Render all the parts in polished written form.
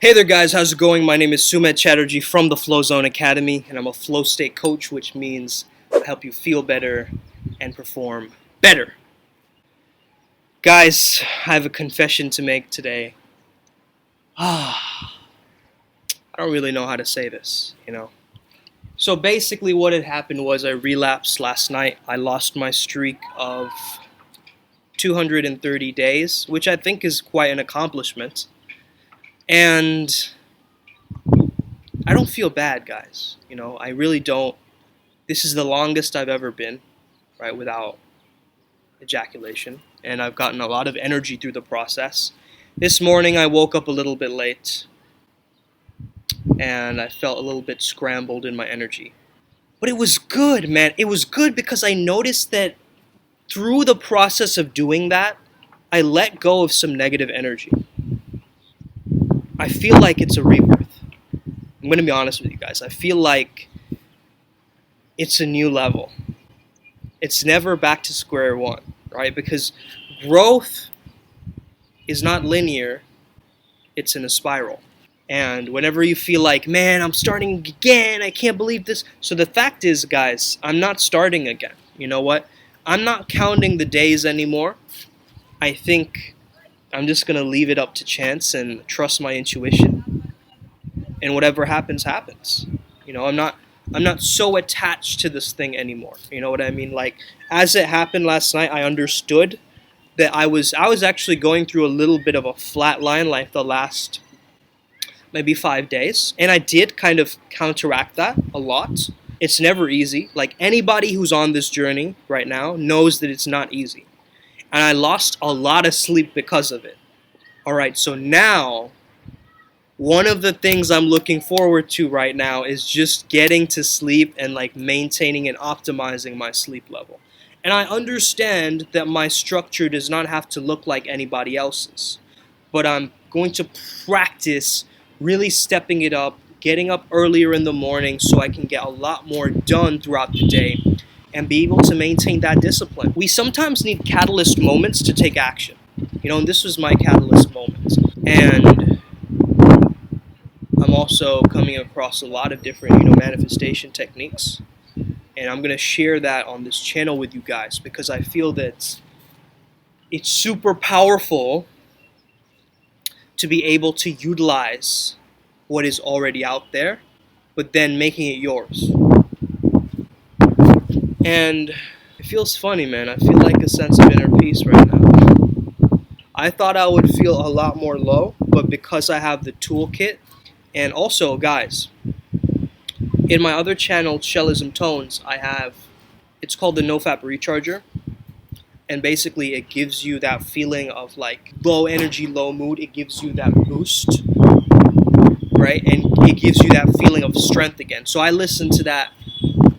Hey there guys, how's it going? My name is Sumit Chatterjee from the Flow Zone Academy, and I'm a flow state coach, which means I help you feel better and perform better. Guys, I have a confession to make today. I don't really know how to say this. So basically what had happened was I relapsed last night. I lost my streak of 230 days, which I think is quite an accomplishment. And I don't feel bad, guys. I really don't. This is the longest I've ever been, right, without ejaculation. And I've gotten a lot of energy through the process. This morning I woke up a little bit late, and I felt a little bit scrambled in my energy. But it was good, man. It was good because I noticed that through the process of doing that, I let go of some negative energy. I feel like it's a rebirth. I'm going to be honest with you guys. I feel like it's a new level. It's never back to square one, right? Because growth is not linear. It's in a spiral. And whenever you feel like, man, I'm starting again, I can't believe this. So the fact is, guys, I'm not starting again. You know what? I'm not counting the days anymore. I think I'm just going to leave it up to chance and trust my intuition. And whatever happens, happens. I'm not so attached to this thing anymore. You know what I mean? Like, as it happened last night, I understood that I was actually going through a little bit of a flat line, like the last maybe 5 days. And I did kind of counteract that a lot. It's never easy. Like, anybody who's on this journey right now knows that it's not easy. And I lost a lot of sleep because of it. All right, so now one of the things I'm looking forward to right now is just getting to sleep and like maintaining and optimizing my sleep level. And I understand that my structure does not have to look like anybody else's. But I'm going to practice really stepping it up, getting up earlier in the morning so I can get a lot more done throughout the day and be able to maintain that discipline. We sometimes need catalyst moments to take action. And this was my catalyst moment. And I'm also coming across a lot of different, manifestation techniques. And I'm going to share that on this channel with you guys because I feel that it's super powerful to be able to utilize what is already out there, but then making it yours. And it feels funny, man. I feel like a sense of inner peace right now. I thought I would feel a lot more low, but because I have the toolkit, and also, guys, in my other channel, Shellism Tones, it's called the nofap recharger. And basically, it gives you that feeling of like low energy, low mood. It gives you that boost, right? And it gives you that feeling of strength again. So I listened to that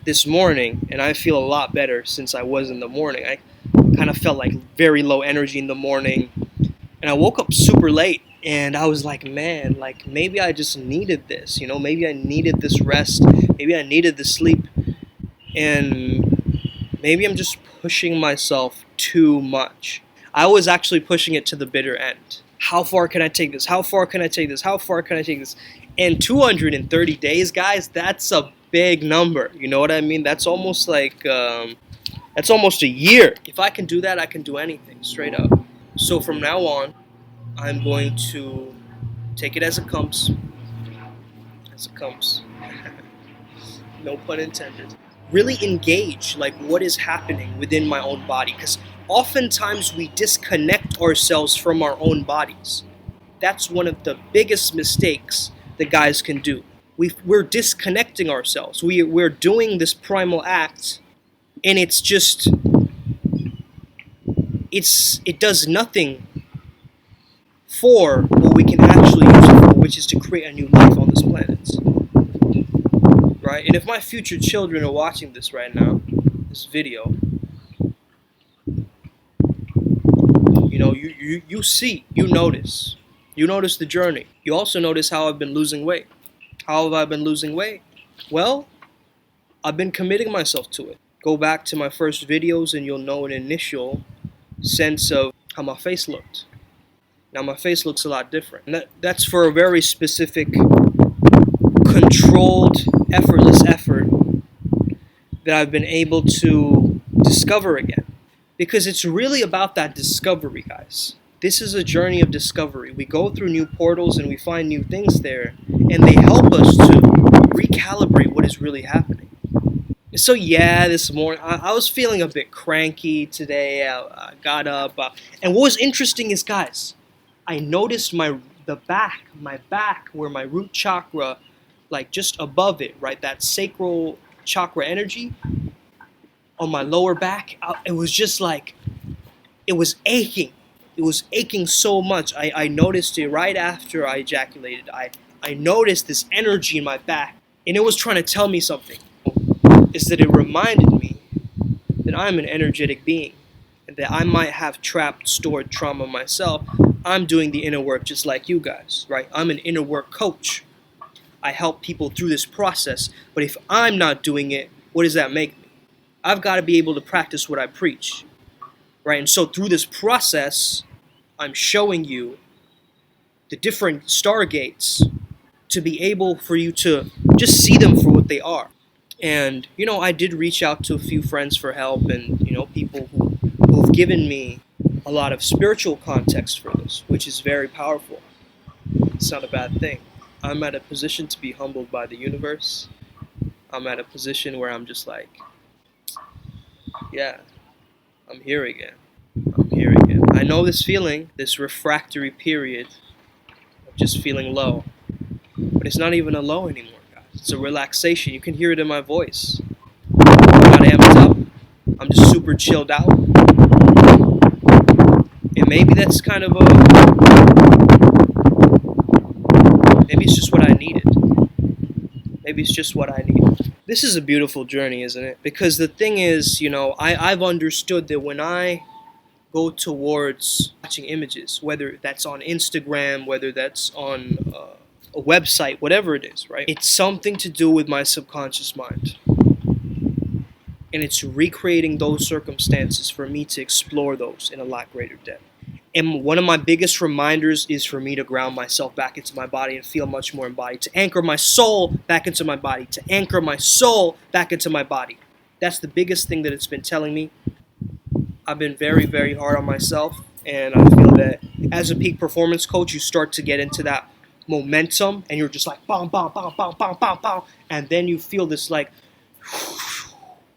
this morning, and I feel a lot better since I was in the morning. I kind of felt like very low energy in the morning, and I woke up super late, and I was like, man, like maybe I just needed this, maybe I needed this rest, maybe I needed the sleep, and maybe I'm just pushing myself too much. I was actually pushing it to the bitter end. How far can I take this? How far can I take this? How far can I take this? And 230 days, guys, that's a big number. You know what I mean? That's almost like, that's almost a year. If I can do that, I can do anything, straight up. So from now on, I'm going to take it as it comes. As it comes. No pun intended. Really engage, like, what is happening within my own body. Because oftentimes we disconnect ourselves from our own bodies. That's one of the biggest mistakes that guys can do. We're disconnecting ourselves. We're doing this primal act, and it does nothing for what we can actually use it for, which is to create a new life on this planet. Right? And if my future children are watching this right now, this video, you see, you notice the journey. You also notice how I've been losing weight. How have I been losing weight? Well, I've been committing myself to it. Go back to my first videos and you'll know an initial sense of how my face looked. Now my face looks a lot different. And that's for a very specific, controlled, effortless effort that I've been able to discover again. Because it's really about that discovery, guys. This is a journey of discovery. We go through new portals and we find new things there, and they help us to recalibrate what is really happening. So yeah, this morning I was feeling a bit cranky today. I got up, and what was interesting is, guys, I noticed my back, where my root chakra, like just above it, right, that sacral chakra energy on my lower back. It was just like, it was aching. It was aching so much. I noticed it right after I ejaculated. I noticed this energy in my back, and it was trying to tell me something. Is that it reminded me that I'm an energetic being, and that I might have trapped, stored trauma myself. I'm doing the inner work just like you guys, right? I'm an inner work coach. I help people through this process, but if I'm not doing it, what does that make me? I've got to be able to practice what I preach, right? And so through this process, I'm showing you the different stargates to be able for you to just see them for what they are. And, I did reach out to a few friends for help, and, people who have given me a lot of spiritual context for this, which is very powerful. It's not a bad thing. I'm at a position to be humbled by the universe. I'm at a position where I'm just like, yeah, I'm here again. I'm here again. I know this feeling, this refractory period of just feeling low. But it's not even a low anymore, guys. It's a relaxation. You can hear it in my voice. I'm not amped up. I'm just super chilled out. And maybe that's kind of maybe it's just what I needed. Maybe it's just what I needed. This is a beautiful journey, isn't it? Because the thing is, I've understood that when I go towards watching images, whether that's on Instagram, whether that's on a website, whatever it is, right? It's something to do with my subconscious mind. And it's recreating those circumstances for me to explore those in a lot greater depth. And one of my biggest reminders is for me to ground myself back into my body and feel much more embodied, to anchor my soul back into my body, to anchor my soul back into my body. That's the biggest thing that it's been telling me. I've been very, very hard on myself, and I feel that as a peak performance coach, you start to get into that momentum, and you're just like, bam, bam, bam, bam, bam, bam, bam, and then you feel this like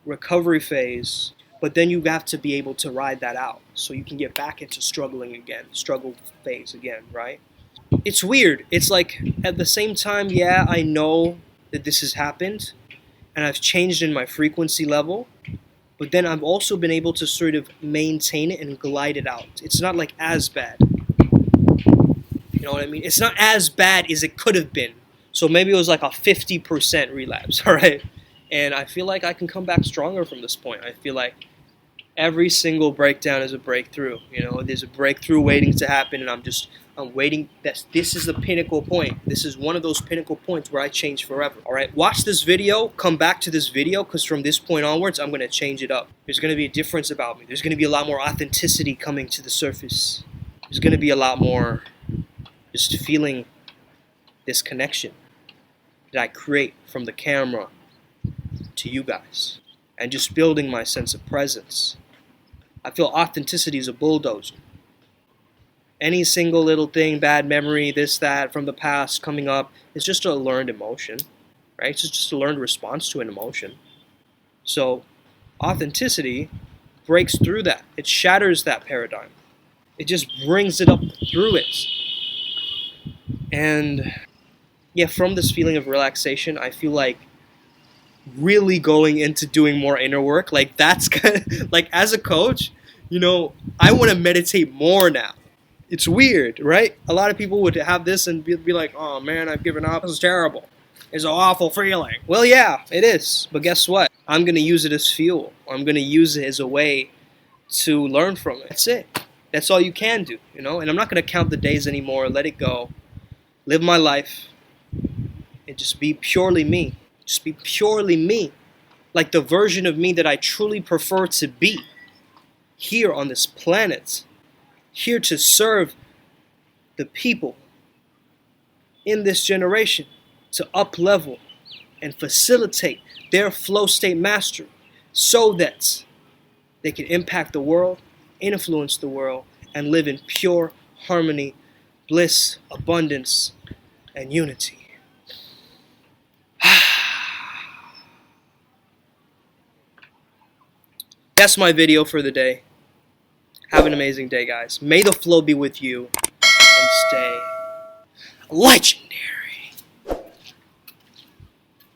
recovery phase. But then you have to be able to ride that out so you can get back into struggling again, struggle phase again, right? It's weird. It's like at the same time, yeah, I know that this has happened and I've changed in my frequency level, but then I've also been able to sort of maintain it and glide it out. It's not like as bad. You know what I mean? It's not as bad as it could have been. So maybe it was like a 50% relapse, all right? And I feel like I can come back stronger from this point. I feel like every single breakdown is a breakthrough. There's a breakthrough waiting to happen, and I'm waiting. This is the pinnacle point. This is one of those pinnacle points where I change forever. All right, watch this video. Come back to this video, because from this point onwards, I'm going to change it up. There's going to be a difference about me. There's going to be a lot more authenticity coming to the surface. There's going to be a lot more just feeling this connection that I create from the camera to you guys, and just building my sense of presence. I feel authenticity is a bulldozer. Any single little thing, bad memory, this, that, from the past coming up, it's just a learned emotion, right? It's just a learned response to an emotion. So authenticity breaks through that. It shatters that paradigm. It just brings it up through it. And yeah, from this feeling of relaxation, I feel like really going into doing more inner work. Like that's kind of, like as a coach, I want to meditate more now. It's weird, right? A lot of people would have this and be like, oh man, I've given up. This is terrible. It's an awful feeling. Well, yeah, it is. But guess what? I'm going to use it as fuel. I'm going to use it as a way to learn from it. That's it. That's all you can do, And I'm not going to count the days anymore. Let it go. Live my life. And just be purely me. Just be purely me, like the version of me that I truly prefer to be here on this planet, here to serve the people in this generation to up-level and facilitate their flow state mastery so that they can impact the world, influence the world, and live in pure harmony, bliss, abundance, and unity. That's my video for the day. Have an amazing day, guys. May the flow be with you and stay legendary.